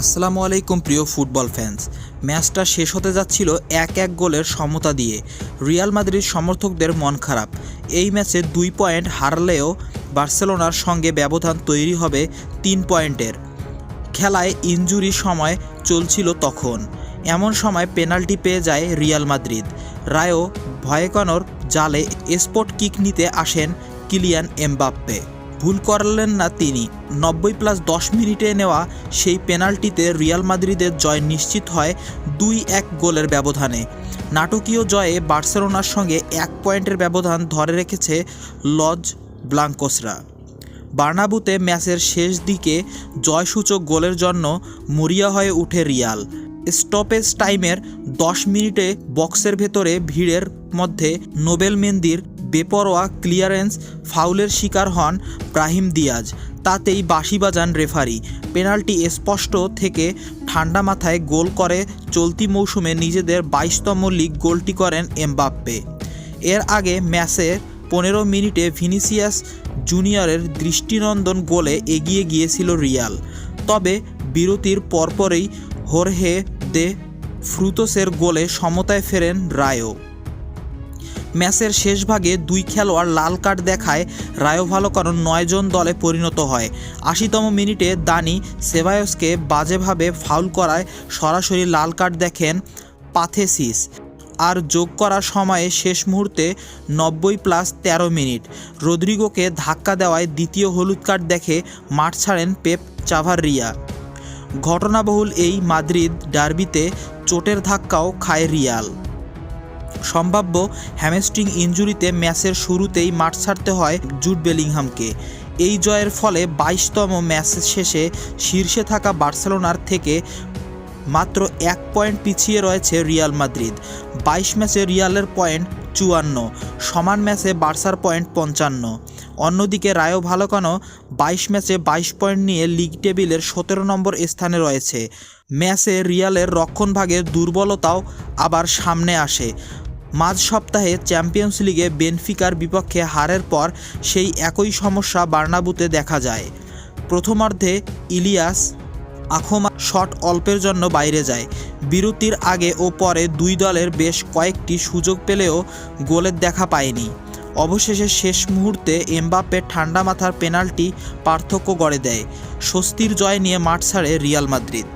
আসসালামু আলাইকুম প্রিয় ফুটবল ফ্যান্স। ম্যাচটা শেষ হতে যাচ্ছিল 1-1 গোলের সমতা দিয়ে। রিয়াল মাদ্রিদ সমর্থকদের মন খারাপ। এই ম্যাচে 2 পয়েন্ট হারলেও বার্সেলোনার সঙ্গে ব্যবধান তৈরি হবে 3 পয়েন্টের। খেলায় ইনজুরি সময় চলছিল তখন। এমন সময় পেনাল্টি পেয়ে যায় রিয়াল মাদ্রিদ। রায়ো ভয়েকানোর জালে স্পট কিক নিতে আসেন কিলিয়ান এমবাপ্পে। ভুল করলেন না তিনি। 90+10 মিনিটে নেওয়া সেই পেনাল্টিতে রিয়াল মাদ্রিদের জয় নিশ্চিত হয় 2-1 গোলের ব্যবধানে। নাটকীয় জয়ে বার্সেলোনার সঙ্গে 1 পয়েন্টের ব্যবধান ধরে রেখেছে লস ব্লাঙ্কোসরা। বার্নাব্যুতে ম্যাচের শেষ দিকে জয়সূচক গোলের জন্য মরিয়া হয়ে ওঠে রিয়াল। স্টপেজ টাইমের 10 মিনিটে বক্সের ভেতরে ভিড়ের মধ্যে নোবেল মেন্দির বেপরোয়া ক্লিয়ারেন্স ফাউলের শিকার হন ব্রাহিম দিয়াজ। তাতেই বাঁশি বাজান রেফারি। পেনাল্টি স্পষ্ট থেকে ঠান্ডা মাথায় গোল করে চলতি মৌসুমে নিজেদের 22তম লিগ গোলটি করেন এমবাপ্পে। এর আগে ম্যাচের 15 মিনিটে ভিনিসিয়াস জুনিয়রের দৃষ্টিনন্দন গোলে এগিয়ে গিয়েছিল রিয়াল। তবে বিরতির পরপরই হোর্হে দে ফ্রুতোসের গোলে সমতায় ফেরেন রায়ো। ম্যাচের শেষ ভাগে 2 খেলোয়াড় লাল কার্ড দেখায় রায়ো ভালো কারণ 9 জন দলে পরিণত হয়। 80তম মিনিটে দানি সেবায়োসকে বাজেভাবে ফাউল করায় সরাসরি লাল কার্ড দেখেন পাথেসিস। আর যোগ করার সময়ে শেষ মুহূর্তে 90+13 মিনিট রদ্রিগোকে ধাক্কা দেওয়ায় দ্বিতীয় হলুদ কার্ড দেখে মাঠ ছাড়েন পেপ চাভাররিয়া। ঘটনাবহুল এই মাদ্রিদ ডার্বিতে চোটের ধাক্কাও খায় রিয়াল। সম্ভাব্য হ্যামস্ট্রিং ইনজুরিতে ম্যাচের শুরুতেই মাঠ ছাড়তে হয় জুড বেলিংহামকে। এই জয়ের ফলে 22তম ম্যাচ শেষে শীর্ষে থাকা বার্সেলোনার থেকে মাত্র 1 পয়েন্ট পিছিয়ে রয়েছে রিয়াল মাদ্রিদ। 22 ম্যাচে রিয়ালের পয়েন্ট 54, সমান ম্যাচে বার্সার পয়েন্ট 55। অন্যদিকে রায়ো ভালোকানো 22 ম্যাচে 22 পয়েন্ট নিয়ে লিগ টেবিলের 17 নম্বর স্থানে রয়েছে। ম্যাচে রিয়ালের রক্ষণভাগের দুর্বলতাও আবার সামনে আসে। মাঝ সপ্তাহে চ্যাম্পিয়ন্স লিগে বেনফিকার বিপক্ষে হারের পর সেই একই সমস্যা বার্নাব্যুতে দেখা যায়। প্রথমার্ধে ইলিয়াস আখোমা শট অল্পের জন্য বাইরে যায়। বিরতির আগে ও পরে দুই দলের বেশ কয়েকটি সুযোগ পেলেও গোলের দেখা পায়নি। অবশেষে শেষ মুহূর্তে এমবাপ্পে ঠান্ডা মাথার পেনাল্টি পার্থক্য গড়ে দেয়। স্বস্তির জয় নিয়ে মাঠ ছাড়ে রিয়াল মাদ্রিদ।